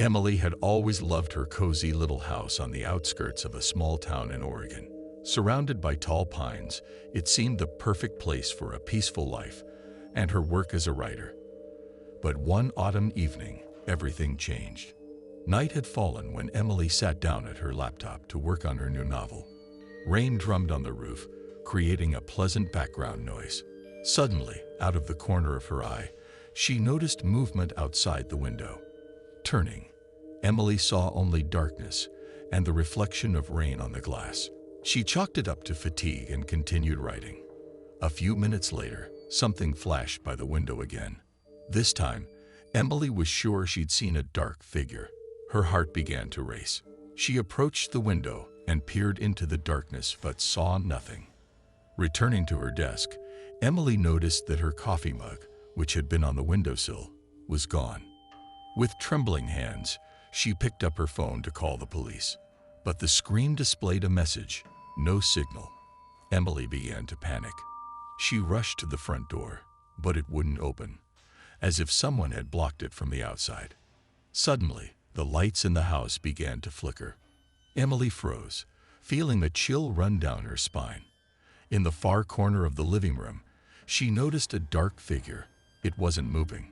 Emily had always loved her cozy little house on the outskirts of a small town in Oregon. Surrounded by tall pines, it seemed the perfect place for a peaceful life and her work as a writer. But one autumn evening, everything changed. Night had fallen when Emily sat down at her laptop to work on her new novel. Rain drummed on the roof, creating a pleasant background noise. Suddenly, out of the corner of her eye, she noticed movement outside the window. Turning, Emily saw only darkness and the reflection of rain on the glass. She chalked it up to fatigue and continued writing. A few minutes later, something flashed by the window again. This time, Emily was sure she'd seen a dark figure. Her heart began to race. She approached the window and peered into the darkness but saw nothing. Returning to her desk, Emily noticed that her coffee mug, which had been on the windowsill, was gone. With trembling hands, she picked up her phone to call the police. But the screen displayed a message, no signal. Emily began to panic. She rushed to the front door, but it wouldn't open, as if someone had blocked it from the outside. Suddenly, the lights in the house began to flicker. Emily froze, feeling a chill run down her spine. In the far corner of the living room, she noticed a dark figure. It wasn't moving,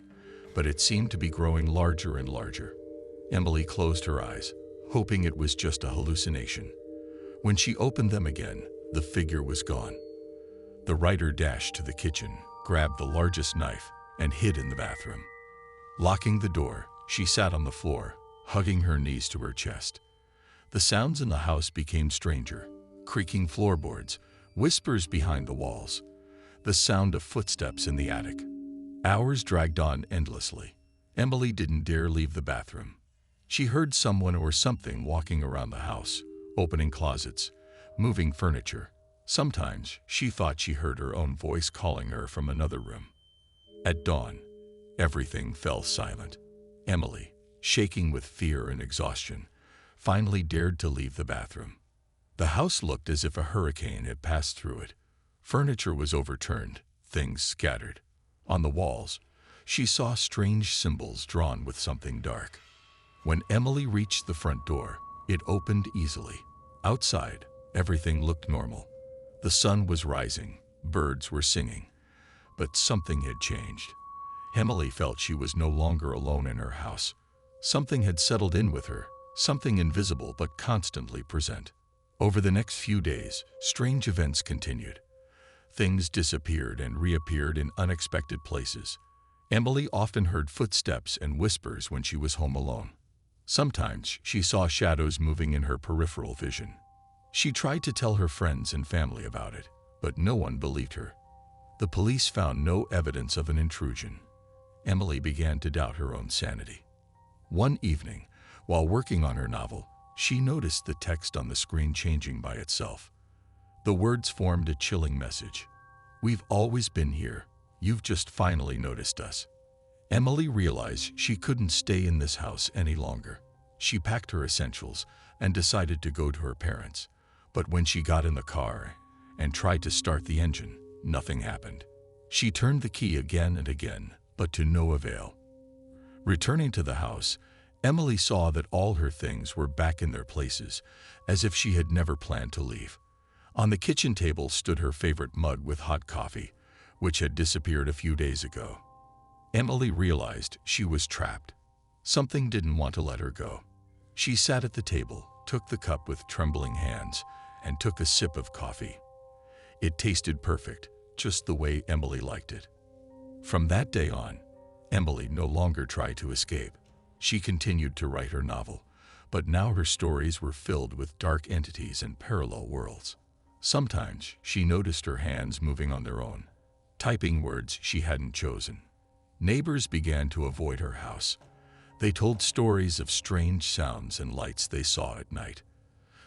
but it seemed to be growing larger and larger. Emily closed her eyes, hoping it was just a hallucination. When she opened them again, the figure was gone. The writer dashed to the kitchen, grabbed the largest knife, and hid in the bathroom. Locking the door, she sat on the floor, hugging her knees to her chest. The sounds in the house became stranger, creaking floorboards, whispers behind the walls, the sound of footsteps in the attic. Hours dragged on endlessly. Emily didn't dare leave the bathroom. She heard someone or something walking around the house, opening closets, moving furniture. Sometimes she thought she heard her own voice calling her from another room. At dawn, everything fell silent. Emily, shaking with fear and exhaustion, finally dared to leave the bathroom. The house looked as if a hurricane had passed through it. Furniture was overturned, things scattered. On the walls, she saw strange symbols drawn with something dark. When Emily reached the front door, it opened easily. Outside, everything looked normal. The sun was rising, birds were singing, but something had changed. Emily felt she was no longer alone in her house. Something had settled in with her, something invisible but constantly present. Over the next few days, strange events continued. Things disappeared and reappeared in unexpected places. Emily often heard footsteps and whispers when she was home alone. Sometimes she saw shadows moving in her peripheral vision. She tried to tell her friends and family about it, but no one believed her. The police found no evidence of an intrusion. Emily began to doubt her own sanity. One evening, while working on her novel, she noticed the text on the screen changing by itself. The words formed a chilling message. "We've always been here. You've just finally noticed us." Emily realized she couldn't stay in this house any longer. She packed her essentials and decided to go to her parents. But when she got in the car and tried to start the engine, nothing happened. She turned the key again and again, but to no avail. Returning to the house, Emily saw that all her things were back in their places, as if she had never planned to leave. On the kitchen table stood her favorite mug with hot coffee, which had disappeared a few days ago. Emily realized she was trapped. Something didn't want to let her go. She sat at the table, took the cup with trembling hands, and took a sip of coffee. It tasted perfect, just the way Emily liked it. From that day on, Emily no longer tried to escape. She continued to write her novel, but now her stories were filled with dark entities and parallel worlds. Sometimes she noticed her hands moving on their own, typing words she hadn't chosen. Neighbors began to avoid her house. They told stories of strange sounds and lights they saw at night.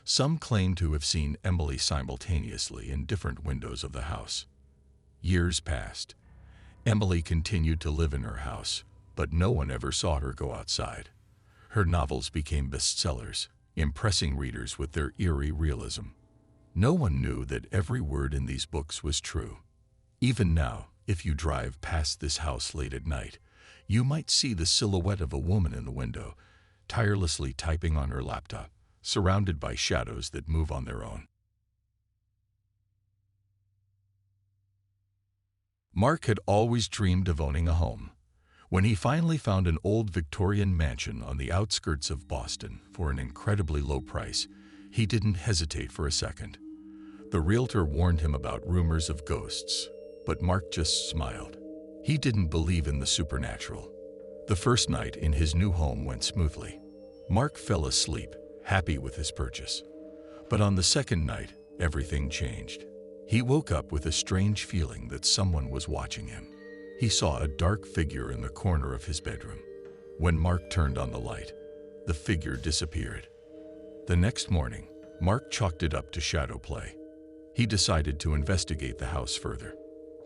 Some claimed to have seen Emily simultaneously in different windows of the house. Years passed. Emily continued to live in her house, but no one ever saw her go outside. Her novels became bestsellers, impressing readers with their eerie realism. No one knew that every word in these books was true. Even now, if you drive past this house late at night, you might see the silhouette of a woman in the window, tirelessly typing on her laptop, surrounded by shadows that move on their own. Mark had always dreamed of owning a home. When he finally found an old Victorian mansion on the outskirts of Boston for an incredibly low price, he didn't hesitate for a second. The realtor warned him about rumors of ghosts, but Mark just smiled. He didn't believe in the supernatural. The first night in his new home went smoothly. Mark fell asleep, happy with his purchase. But on the second night, everything changed. He woke up with a strange feeling that someone was watching him. He saw a dark figure in the corner of his bedroom. When Mark turned on the light, the figure disappeared. The next morning, Mark chalked it up to shadow play. He decided to investigate the house further.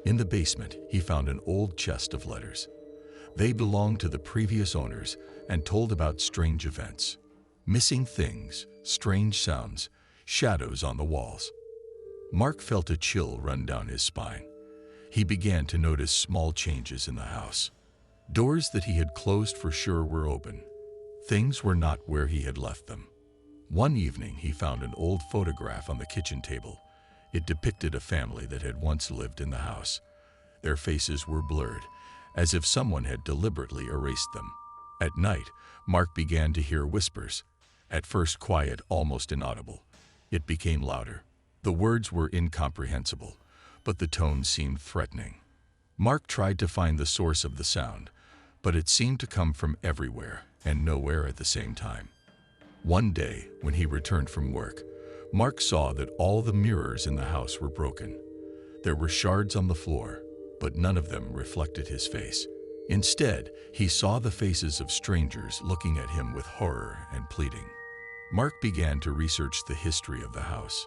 In the basement, he found an old chest of letters. They belonged to the previous owners and told about strange events. Missing things, strange sounds, shadows on the walls. Mark felt a chill run down his spine. He began to notice small changes in the house. Doors that he had closed for sure were open. Things were not where he had left them. One evening, he found an old photograph on the kitchen table. It depicted a family that had once lived in the house. Their faces were blurred, as if someone had deliberately erased them. At night, Mark began to hear whispers. At first quiet, almost inaudible. It became louder. The words were incomprehensible, but the tone seemed threatening. Mark tried to find the source of the sound, but it seemed to come from everywhere and nowhere at the same time. One day, when he returned from work, Mark saw that all the mirrors in the house were broken. There were shards on the floor, but none of them reflected his face. Instead, he saw the faces of strangers looking at him with horror and pleading. Mark began to research the history of the house.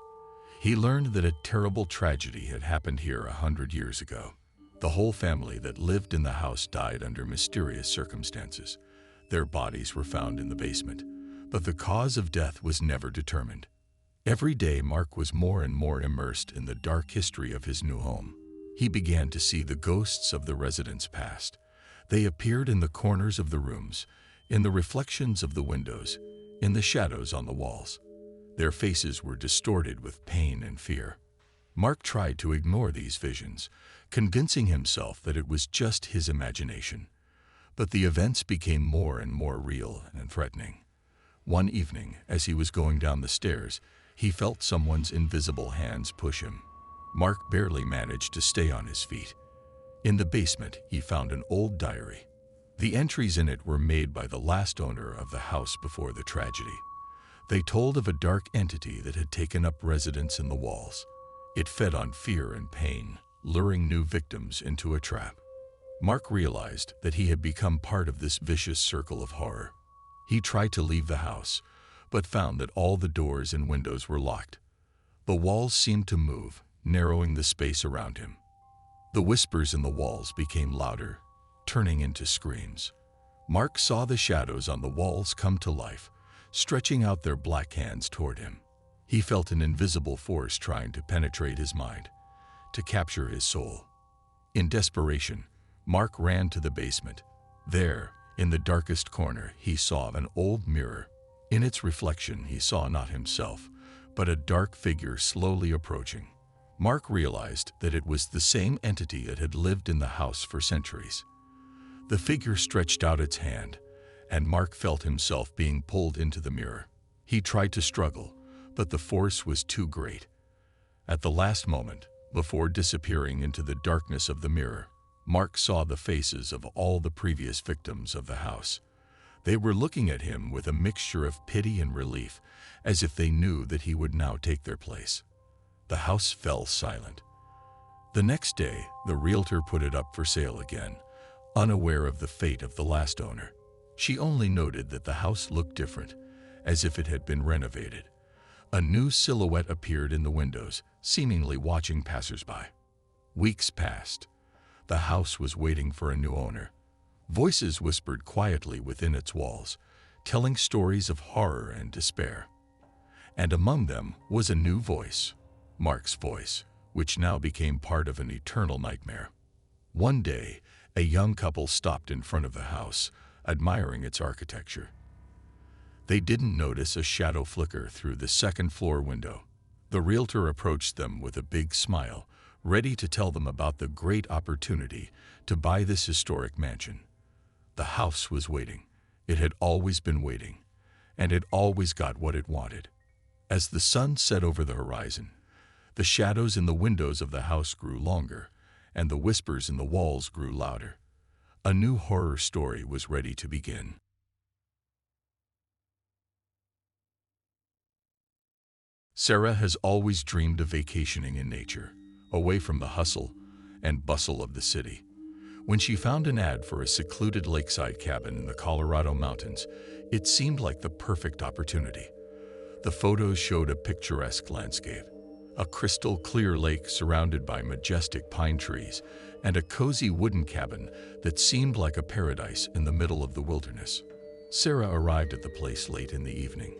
He learned that a terrible tragedy had happened here 100 years ago. The whole family that lived in the house died under mysterious circumstances. Their bodies were found in the basement, but the cause of death was never determined. Every day, Mark was more and more immersed in the dark history of his new home. He began to see the ghosts of the residents' past. They appeared in the corners of the rooms, in the reflections of the windows, in the shadows on the walls. Their faces were distorted with pain and fear. Mark tried to ignore these visions, convincing himself that it was just his imagination. But the events became more and more real and threatening. One evening, as he was going down the stairs, he felt someone's invisible hands push him. Mark barely managed to stay on his feet. In the basement, he found an old diary. The entries in it were made by the last owner of the house before the tragedy. They told of a dark entity that had taken up residence in the walls. It fed on fear and pain, luring new victims into a trap. Mark realized that he had become part of this vicious circle of horror. He tried to leave the house, but found that all the doors and windows were locked. The walls seemed to move, narrowing the space around him. The whispers in the walls became louder, turning into screams. Mark saw the shadows on the walls come to life, stretching out their black hands toward him. He felt an invisible force trying to penetrate his mind, to capture his soul. In desperation, Mark ran to the basement. There, in the darkest corner, he saw an old mirror. In its reflection, he saw not himself, but a dark figure slowly approaching. Mark realized that it was the same entity that had lived in the house for centuries. The figure stretched out its hand, and Mark felt himself being pulled into the mirror. He tried to struggle, but the force was too great. At the last moment, before disappearing into the darkness of the mirror, Mark saw the faces of all the previous victims of the house. They were looking at him with a mixture of pity and relief, as if they knew that he would now take their place. The house fell silent. The next day, the realtor put it up for sale again, unaware of the fate of the last owner. She only noted that the house looked different, as if it had been renovated. A new silhouette appeared in the windows, seemingly watching passersby. Weeks passed. The house was waiting for a new owner. Voices whispered quietly within its walls, telling stories of horror and despair. And among them was a new voice, Mark's voice, which now became part of an eternal nightmare. One day, a young couple stopped in front of the house, admiring its architecture. They didn't notice a shadow flicker through the second-floor window. The realtor approached them with a big smile, ready to tell them about the great opportunity to buy this historic mansion. The house was waiting. It had always been waiting, and it always got what it wanted. As the sun set over the horizon, the shadows in the windows of the house grew longer, and the whispers in the walls grew louder. A new horror story was ready to begin. Sarah has always dreamed of vacationing in nature, away from the hustle and bustle of the city. When she found an ad for a secluded lakeside cabin in the Colorado mountains, it seemed like the perfect opportunity. The photos showed a picturesque landscape, a crystal-clear lake surrounded by majestic pine trees, and a cozy wooden cabin that seemed like a paradise in the middle of the wilderness. Sarah arrived at the place late in the evening.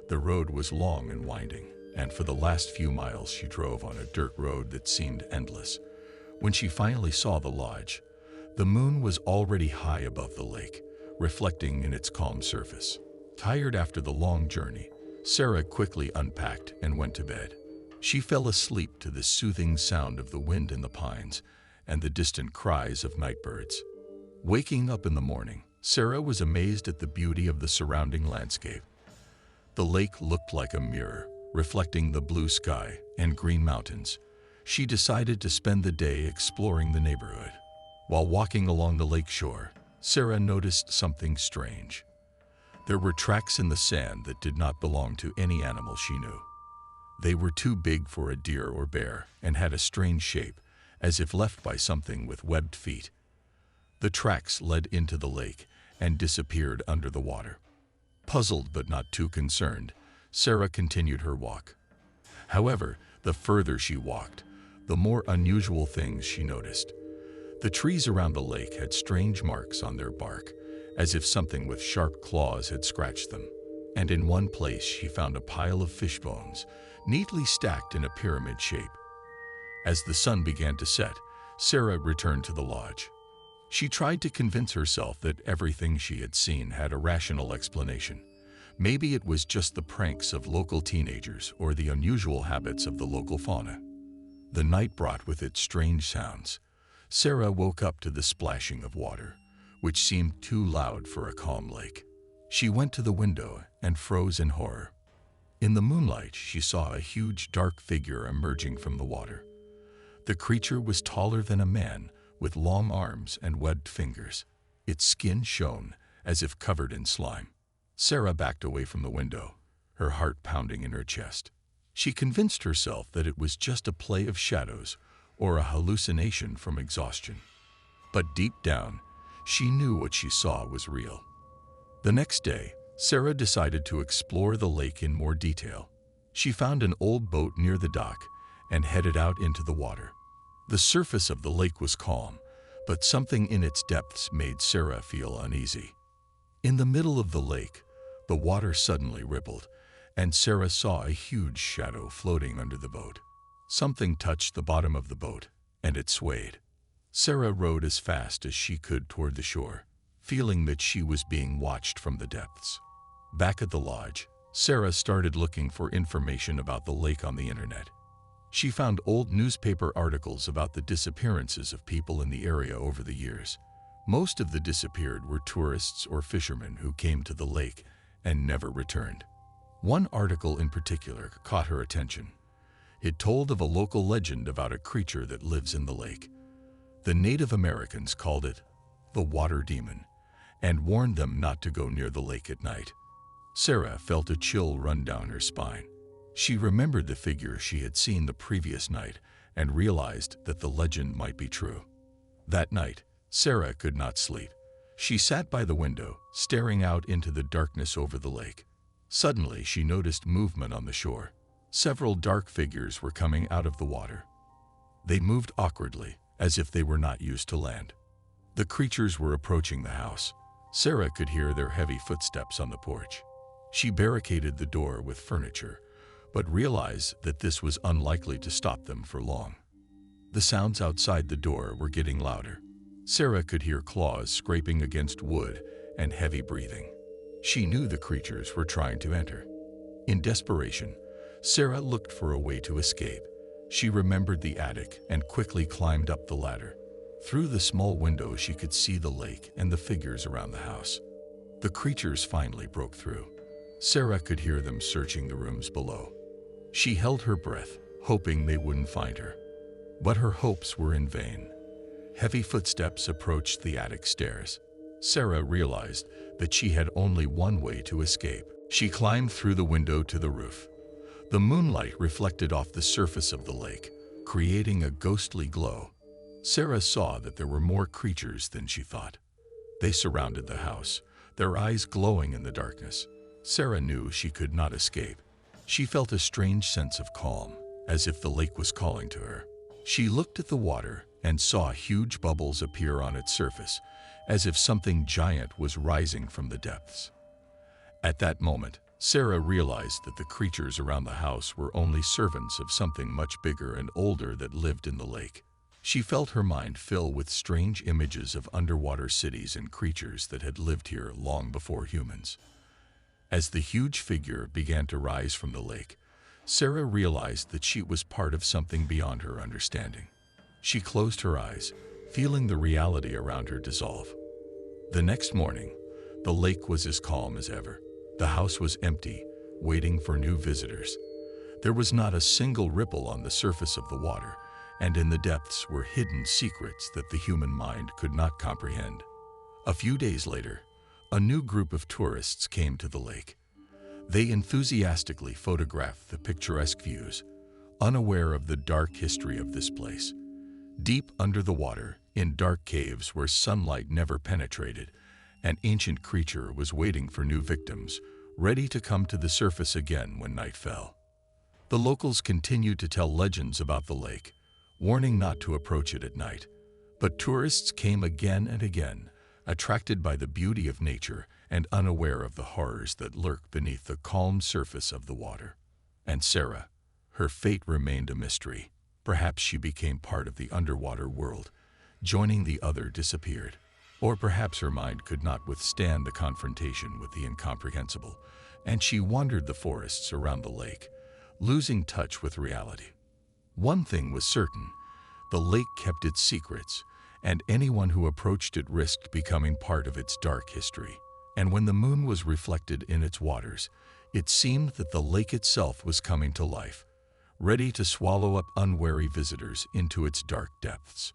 The road was long and winding, and for the last few miles she drove on a dirt road that seemed endless. When she finally saw the lodge, the moon was already high above the lake, reflecting in its calm surface. Tired after the long journey, Sarah quickly unpacked and went to bed. She fell asleep to the soothing sound of the wind in the pines and the distant cries of night birds. Waking up in the morning, Sarah was amazed at the beauty of the surrounding landscape. The lake looked like a mirror, reflecting the blue sky and green mountains. She decided to spend the day exploring the neighborhood. While walking along the lake shore, Sarah noticed something strange. There were tracks in the sand that did not belong to any animal she knew. They were too big for a deer or bear and had a strange shape, as if left by something with webbed feet. The tracks led into the lake and disappeared under the water. Puzzled but not too concerned, Sarah continued her walk. However, the further she walked, the more unusual things she noticed. The trees around the lake had strange marks on their bark, as if something with sharp claws had scratched them. And in one place she found a pile of fish bones, neatly stacked in a pyramid shape. As the sun began to set, Sarah returned to the lodge. She tried to convince herself that everything she had seen had a rational explanation. Maybe it was just the pranks of local teenagers or the unusual habits of the local fauna. The night brought with it strange sounds. Sarah woke up to the splashing of water, which seemed too loud for a calm lake. She went to the window and froze in horror. In the moonlight, she saw a huge dark figure emerging from the water. The creature was taller than a man, with long arms and webbed fingers. Its skin shone, as if covered in slime. Sarah backed away from the window, her heart pounding in her chest. She convinced herself that it was just a play of shadows or a hallucination from exhaustion. But deep down, she knew what she saw was real. The next day, Sarah decided to explore the lake in more detail. She found an old boat near the dock and headed out into the water. The surface of the lake was calm, but something in its depths made Sarah feel uneasy. In the middle of the lake, the water suddenly rippled, and Sarah saw a huge shadow floating under the boat. Something touched the bottom of the boat, and it swayed. Sarah rowed as fast as she could toward the shore, feeling that she was being watched from the depths. Back at the lodge, Sarah started looking for information about the lake on the internet. She found old newspaper articles about the disappearances of people in the area over the years. Most of the disappeared were tourists or fishermen who came to the lake and never returned. One article in particular caught her attention. It told of a local legend about a creature that lives in the lake. The Native Americans called it the water demon and warned them not to go near the lake at night. Sarah felt a chill run down her spine. She remembered the figure she had seen the previous night and realized that the legend might be true. That night, Sarah could not sleep. She sat by the window, staring out into the darkness over the lake. Suddenly, she noticed movement on the shore. Several dark figures were coming out of the water. They moved awkwardly, as if they were not used to land. The creatures were approaching the house. Sarah could hear their heavy footsteps on the porch. She barricaded the door with furniture, but realized that this was unlikely to stop them for long. The sounds outside the door were getting louder. Sarah could hear claws scraping against wood and heavy breathing. She knew the creatures were trying to enter. In desperation, Sarah looked for a way to escape. She remembered the attic and quickly climbed up the ladder. Through the small window, she could see the lake and the figures around the house. The creatures finally broke through. Sarah could hear them searching the rooms below. She held her breath, hoping they wouldn't find her. But her hopes were in vain. Heavy footsteps approached the attic stairs. Sarah realized that she had only one way to escape. She climbed through the window to the roof. The moonlight reflected off the surface of the lake, creating a ghostly glow. Sarah saw that there were more creatures than she thought. They surrounded the house, their eyes glowing in the darkness. Sarah knew she could not escape. She felt a strange sense of calm, as if the lake was calling to her. She looked at the water and saw huge bubbles appear on its surface, as if something giant was rising from the depths. At that moment, Sarah realized that the creatures around the house were only servants of something much bigger and older that lived in the lake. She felt her mind fill with strange images of underwater cities and creatures that had lived here long before humans. As the huge figure began to rise from the lake, Sarah realized that she was part of something beyond her understanding. She closed her eyes, feeling the reality around her dissolve. The next morning, the lake was as calm as ever. The house was empty, waiting for new visitors. There was not a single ripple on the surface of the water, and in the depths were hidden secrets that the human mind could not comprehend. A few days later, a new group of tourists came to the lake. They enthusiastically photographed the picturesque views, unaware of the dark history of this place. Deep under the water, in dark caves where sunlight never penetrated, an ancient creature was waiting for new victims, ready to come to the surface again when night fell. The locals continued to tell legends about the lake, warning not to approach it at night. But tourists came again and again, attracted by the beauty of nature and unaware of the horrors that lurk beneath the calm surface of the water. And Sarah, her fate remained a mystery. Perhaps she became part of the underwater world, joining the other disappeared. Or perhaps her mind could not withstand the confrontation with the incomprehensible, and she wandered the forests around the lake, losing touch with reality. One thing was certain: the lake kept its secrets, and anyone who approached it risked becoming part of its dark history. And when the moon was reflected in its waters, it seemed that the lake itself was coming to life, ready to swallow up unwary visitors into its dark depths.